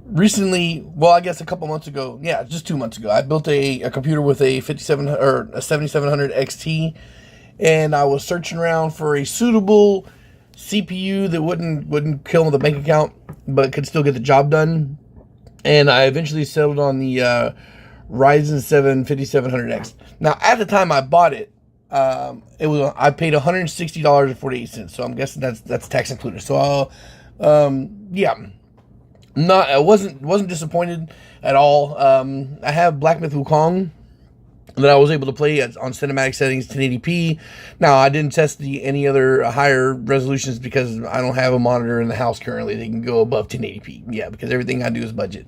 recently, well, I guess a couple months ago, yeah, just 2 months ago, I built a computer with a 57 or a 7700 XT, and I was searching around for a suitable CPU that wouldn't kill the bank account, but could still get the job done. And I eventually settled on the Ryzen 7 5700X. Now, at the time I bought it, I paid $160.48. So I'm guessing that's tax included. So yeah, I wasn't disappointed at all. I have Black Myth Wukong that I was able to play on cinematic settings 1080p. Now, I didn't test any other higher resolutions because I don't have a monitor in the house currently that can go above 1080p. Yeah, because everything I do is budget.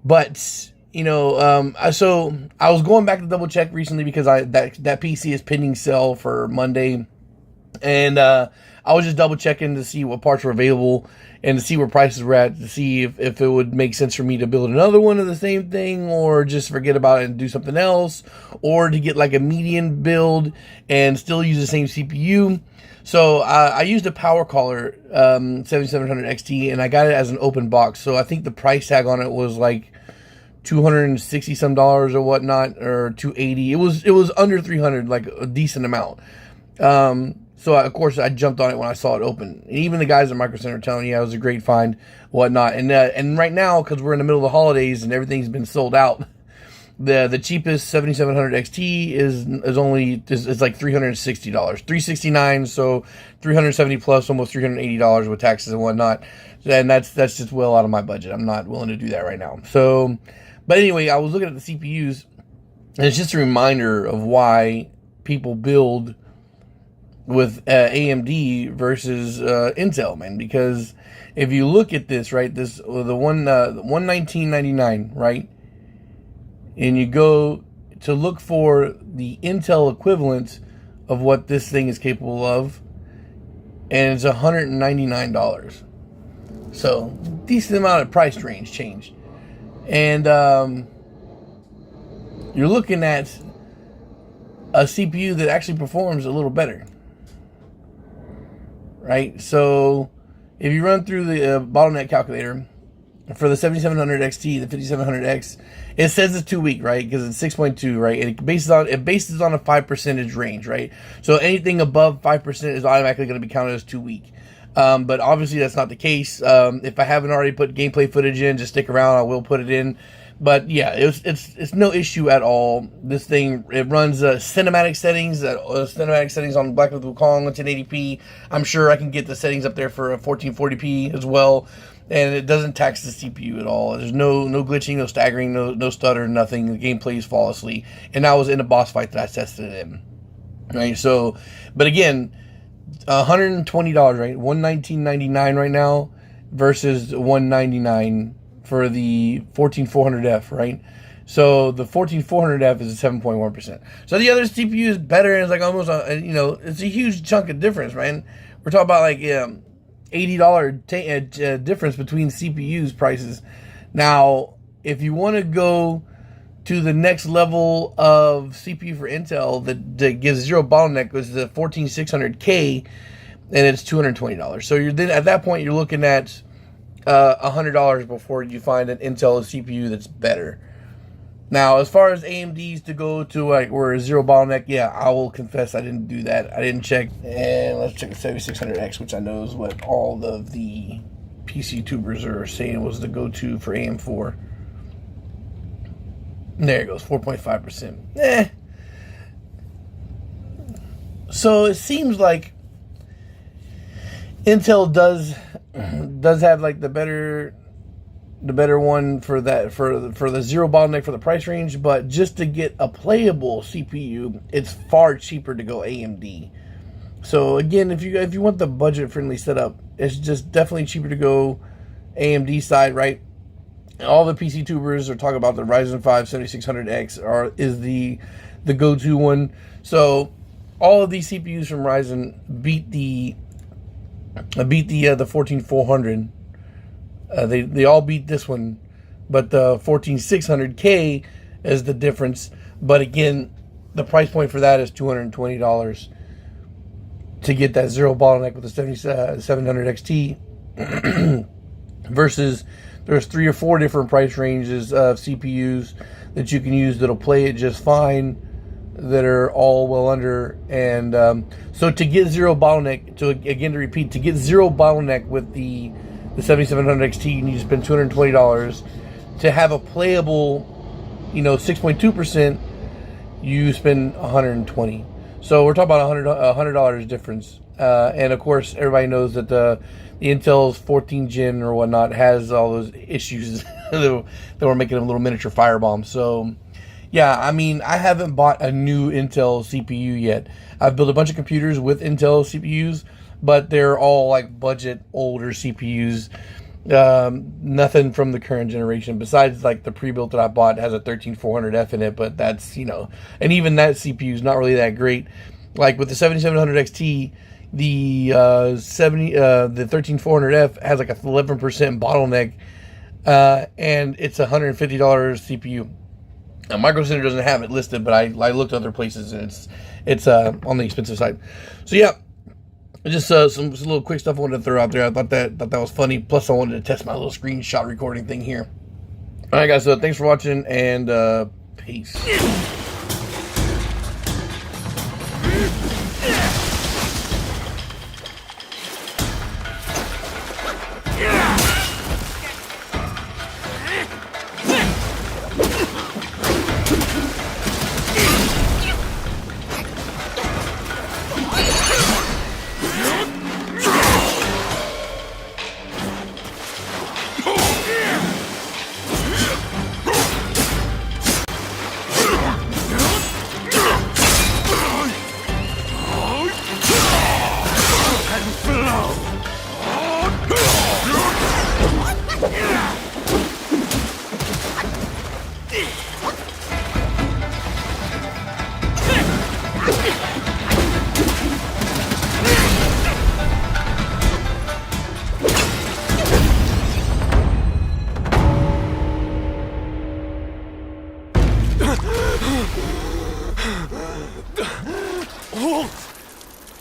But so I was going back to double check recently because that PC is pending sale for Monday, and I was just double checking to see what parts were available and to see where prices were at, to see if it would make sense for me to build another one of the same thing, or just forget about it and do something else, or to get like a median build and still use the same CPU. So I used a Power Caller 7700 XT, and I got it as an open box. So I think the price tag on it was like $260 some or whatnot, or $280. It was under $300, like a decent amount. So of course I jumped on it when I saw it open. And even the guys at Micro Center telling me, yeah, it was a great find, whatnot. And right now, because we're in the middle of the holidays and everything's been sold out, the cheapest 7700 XT is like $360, $369. So $370 plus, almost $380 with taxes and whatnot. And that's just well out of my budget. I'm not willing to do that right now. So, but anyway, I was looking at the CPUs, and it's just a reminder of why people build with AMD versus Intel, man. Because if you look at this, right, the $119.99, right, and you go to look for the Intel equivalent of what this thing is capable of, and it's $199. So decent amount of price range change, and you're looking at a CPU that actually performs a little better. Right, so if you run through the bottleneck calculator for the 7700 XT, the 5700X, it says it's 2 week, right? Because it's 6.2, right? And it bases on a 5% range, right? So anything above 5% is automatically going to be counted as 2 week. But obviously that's not the case. If I haven't already put gameplay footage in, just stick around. I will put it in. But yeah, it's no issue at all. This thing, it runs cinematic settings on Black Myth Wukong on 1080p. I'm sure I can get the settings up there for a 1440p as well, and it doesn't tax the CPU at all. There's no glitching, no staggering, no stutter, nothing. The game plays flawlessly, and I was in a boss fight that I tested it in. Right, so, but again, $120, right? $119.99 right now versus $199 for the 14400F, right? So the 14400F is a 7.1%. So the other CPU is better, and it's like almost it's a huge chunk of difference, man. We're talking about like $80 difference between CPUs prices. Now, if you want to go to the next level of CPU for Intel that gives zero bottleneck, was the 14600K, and it's $220. So you're then at that point you're looking at $100 before you find an Intel CPU that's better. Now, as far as AMD's to go to like where zero bottleneck, yeah, I will confess I didn't do that. I didn't check. And let's check the 7600X, which I know is what all of the PC tubers are saying was the go-to for AM4. There it goes, 4.5%. So it seems like Intel does have like the better one for that, for the zero bottleneck for the price range, but just to get a playable CPU, it's far cheaper to go AMD. So again, if you want the budget friendly setup, it's just definitely cheaper to go AMD side, right? All the PC tubers are talking about the Ryzen 5 7600X is the go-to one. So all of these CPUs from Ryzen beat the 14400. They all beat this one, but the 14600K is the difference. But again, the price point for that is $220 to get that zero bottleneck with the 7700 XT versus there's 3 or 4 different price ranges of CPUs that you can use that'll play it just fine, that are all well under. And so to get zero bottleneck, to repeat, to get zero bottleneck with the 7700 XT, you need to spend $220. To have a playable, 6.2%, you spend $120. So we're talking about $100 difference. And of course, everybody knows that the Intel's 14 gen or whatnot has all those issues that were making them a little miniature firebombs. So yeah, I mean, I haven't bought a new Intel CPU yet. I've built a bunch of computers with Intel CPUs, but they're all like budget older CPUs. Nothing from the current generation besides like the pre-built that I bought has a 13400F in it, but that's, and even that CPU is not really that great. Like with the 7700 XT, the 13400F has like a 11% bottleneck, and it's a $150 CPU. Now, Micro Center doesn't have it listed, but I looked other places and it's on the expensive side. So yeah, just some little quick stuff I wanted to throw out there. I thought that was funny. Plus, I wanted to test my little screenshot recording thing here. All right, guys. So thanks for watching, and peace.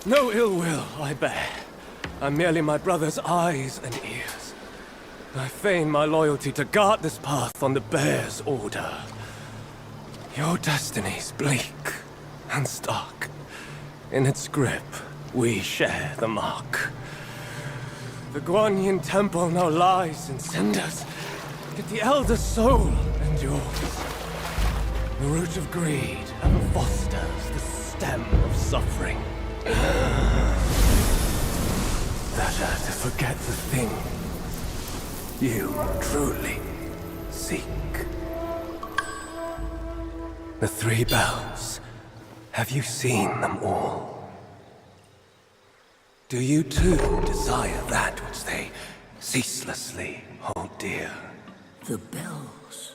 No ill will, I bear. I'm merely my brother's eyes and ears. I feign my loyalty to guard this path on the bear's order. Your destiny's bleak and stark. In its grip, we share the mark. The Guanyin temple now lies in cinders, yet the elder soul endures. The root of greed ever fosters the stem of suffering. Better to forget the thing you truly seek. The 3 bells. Have you seen them all? Do you too desire that which they ceaselessly hold dear? The bells.